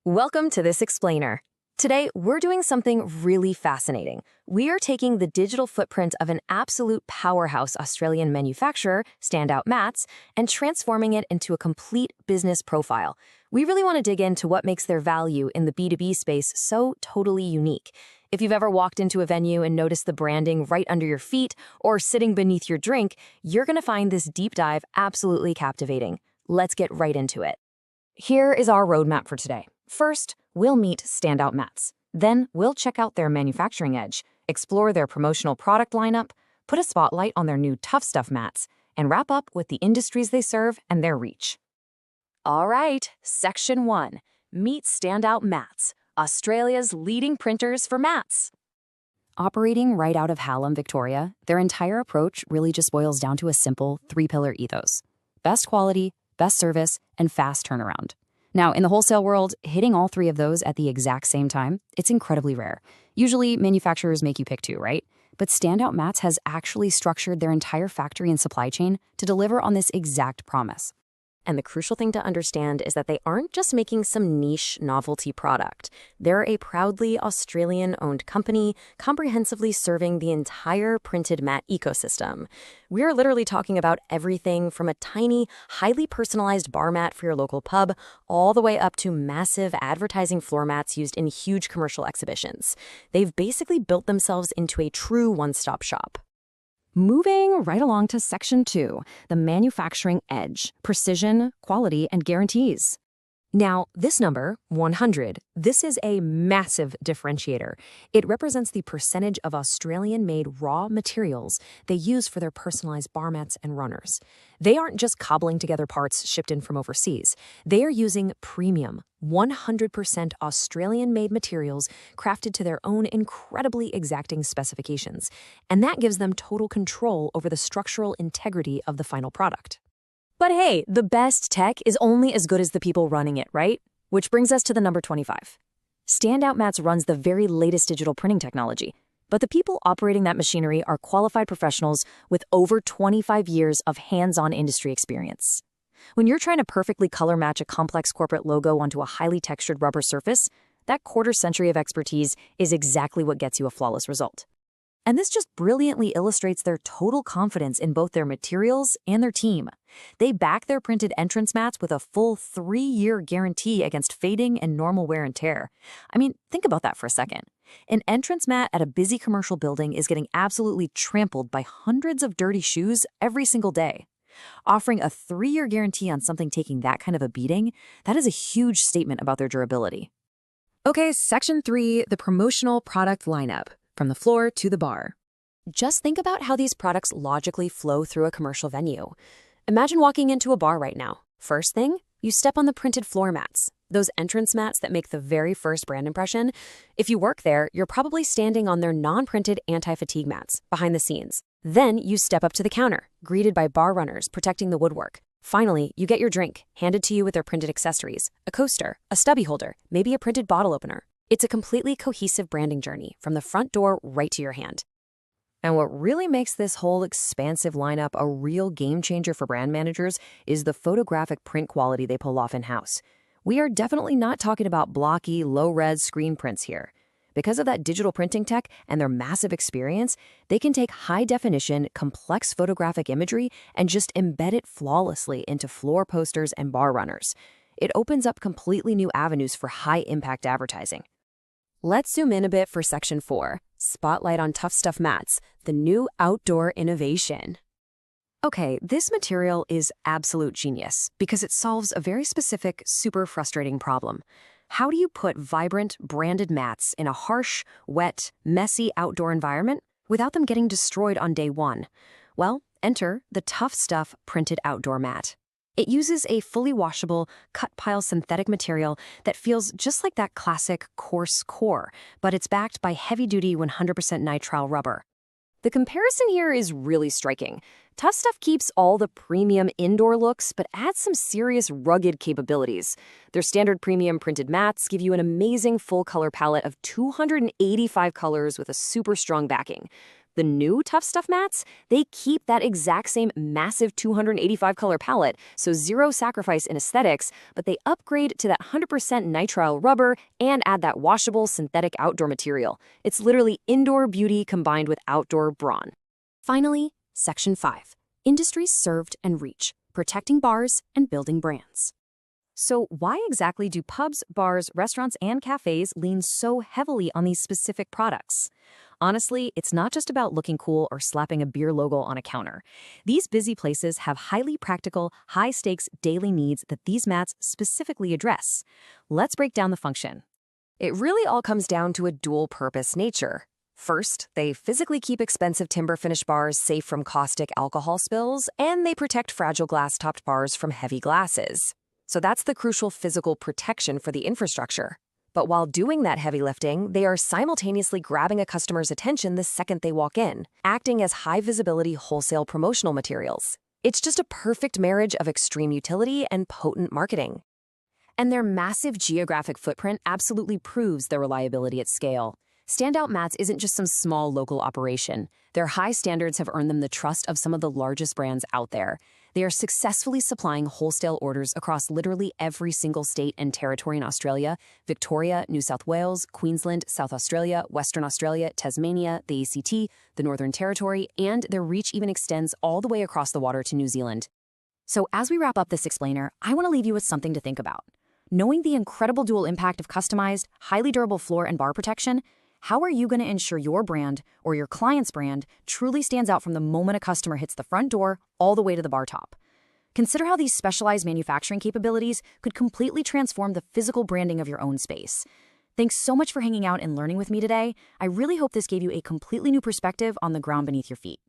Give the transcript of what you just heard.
Welcome to This Explainer. Today, we're doing something really fascinating. We are taking the digital footprint of an absolute powerhouse Australian manufacturer, Standout Mats, and transforming it into a complete business profile. We really want to dig into what makes their value in the B2B space so totally unique. If you've ever walked into a venue and noticed the branding right under your feet or sitting beneath your drink, you're going to find this deep dive absolutely captivating. Let's get right into it. Here is our roadmap for today. First, we'll meet Standout Mats. Then, we'll check out their manufacturing edge, explore their promotional product lineup, put a spotlight on their new Tough Stuff mats, and wrap up with the industries they serve and their reach. All right, Section 1. Meet Standout Mats, Australia's leading printers for mats. Operating right out of Hallam, Victoria, their entire approach really just boils down to a simple three-pillar ethos: best quality, best service, and fast turnaround. Now, in the wholesale world, hitting all three of those at the exact same time, it's incredibly rare. Usually, manufacturers make you pick two, right? But Standout Mats has actually structured their entire factory and supply chain to deliver on this exact promise. And the crucial thing to understand is that they aren't just making some niche novelty product. They're a proudly Australian-owned company, comprehensively serving the entire printed mat ecosystem. We're literally talking about everything from a tiny, highly personalized bar mat for your local pub, all the way up to massive advertising floor mats used in huge commercial exhibitions. They've basically built themselves into a true one-stop shop. Moving right along to Section 2, the manufacturing edge, precision, quality, and guarantees. Now, this number, 100, this is a massive differentiator. It represents the percentage of Australian-made raw materials they use for their personalized bar mats and runners. They aren't just cobbling together parts shipped in from overseas. They are using premium, 100% Australian-made materials crafted to their own incredibly exacting specifications. And that gives them total control over the structural integrity of the final product. But hey, the best tech is only as good as the people running it, right? Which brings us to the number 25. Standout Mats runs the very latest digital printing technology, but the people operating that machinery are qualified professionals with over 25 years of hands-on industry experience. When you're trying to perfectly color match a complex corporate logo onto a highly textured rubber surface, that quarter-century of expertise is exactly what gets you a flawless result. And this just brilliantly illustrates their total confidence in both their materials and their team. They back their printed entrance mats with a full 3-year guarantee against fading and normal wear and tear. I mean, think about that for a second. An entrance mat at a busy commercial building is getting absolutely trampled by hundreds of dirty shoes every single day. Offering a 3-year guarantee on something taking that kind of a beating, that is a huge statement about their durability. Okay, Section 3, the promotional product lineup. From the floor to the bar. Just think about how these products logically flow through a commercial venue. Imagine walking into a bar right now. First thing, you step on the printed floor mats, those entrance mats that make the very first brand impression. If you work there, you're probably standing on their non-printed anti-fatigue mats behind the scenes. Then you step up to the counter, greeted by bar runners protecting the woodwork. Finally, you get your drink, handed to you with their printed accessories, a coaster, a stubby holder, maybe a printed bottle opener. It's a completely cohesive branding journey from the front door right to your hand. And what really makes this whole expansive lineup a real game changer for brand managers is the photographic print quality they pull off in-house. We are definitely not talking about blocky, low-res screen prints here. Because of that digital printing tech and their massive experience, they can take high-definition, complex photographic imagery and just embed it flawlessly into floor posters and bar runners. It opens up completely new avenues for high-impact advertising. Let's zoom in a bit for Section 4, Spotlight on Tough Stuff Mats, the new outdoor innovation. Okay, this material is absolute genius because it solves a very specific, super frustrating problem. How do you put vibrant, branded mats in a harsh, wet, messy outdoor environment without them getting destroyed on day one? Well, enter the Tough Stuff Printed Outdoor Mat. It uses a fully washable, cut-pile synthetic material that feels just like that classic coarse core, but it's backed by heavy-duty 100% nitrile rubber. The comparison here is really striking. Tough Stuff keeps all the premium indoor looks, but adds some serious rugged capabilities. Their standard premium printed mats give you an amazing full-color palette of 285 colors with a super strong backing. The new Tough Stuff mats, they keep that exact same massive 285 color palette, so zero sacrifice in aesthetics, but they upgrade to that 100% nitrile rubber and add that washable synthetic outdoor material. It's literally indoor beauty combined with outdoor brawn. Finally, Section 5. Industries served and reach, protecting bars and building brands. So why exactly do pubs, bars, restaurants, and cafes lean so heavily on these specific products? Honestly, it's not just about looking cool or slapping a beer logo on a counter. These busy places have highly practical, high-stakes daily needs that these mats specifically address. Let's break down the function. It really all comes down to a dual-purpose nature. First, they physically keep expensive timber-finished bars safe from caustic alcohol spills, and they protect fragile glass-topped bars from heavy glasses. So that's the crucial physical protection for the infrastructure. But while doing that heavy lifting, they are simultaneously grabbing a customer's attention the second they walk in, acting as high-visibility wholesale promotional materials. It's just a perfect marriage of extreme utility and potent marketing. And their massive geographic footprint absolutely proves their reliability at scale. Standout Mats isn't just some small local operation. Their high standards have earned them the trust of some of the largest brands out there. They are successfully supplying wholesale orders across literally every single state and territory in Australia: Victoria, New South Wales, Queensland, South Australia, Western Australia, Tasmania, the ACT, the Northern Territory, and their reach even extends all the way across the water to New Zealand. So as we wrap up this explainer, I want to leave you with something to think about. Knowing the incredible dual impact of customized, highly durable floor and bar protection, how are you going to ensure your brand or your client's brand truly stands out from the moment a customer hits the front door all the way to the bar top? Consider how these specialized manufacturing capabilities could completely transform the physical branding of your own space. Thanks so much for hanging out and learning with me today. I really hope this gave you a completely new perspective on the ground beneath your feet.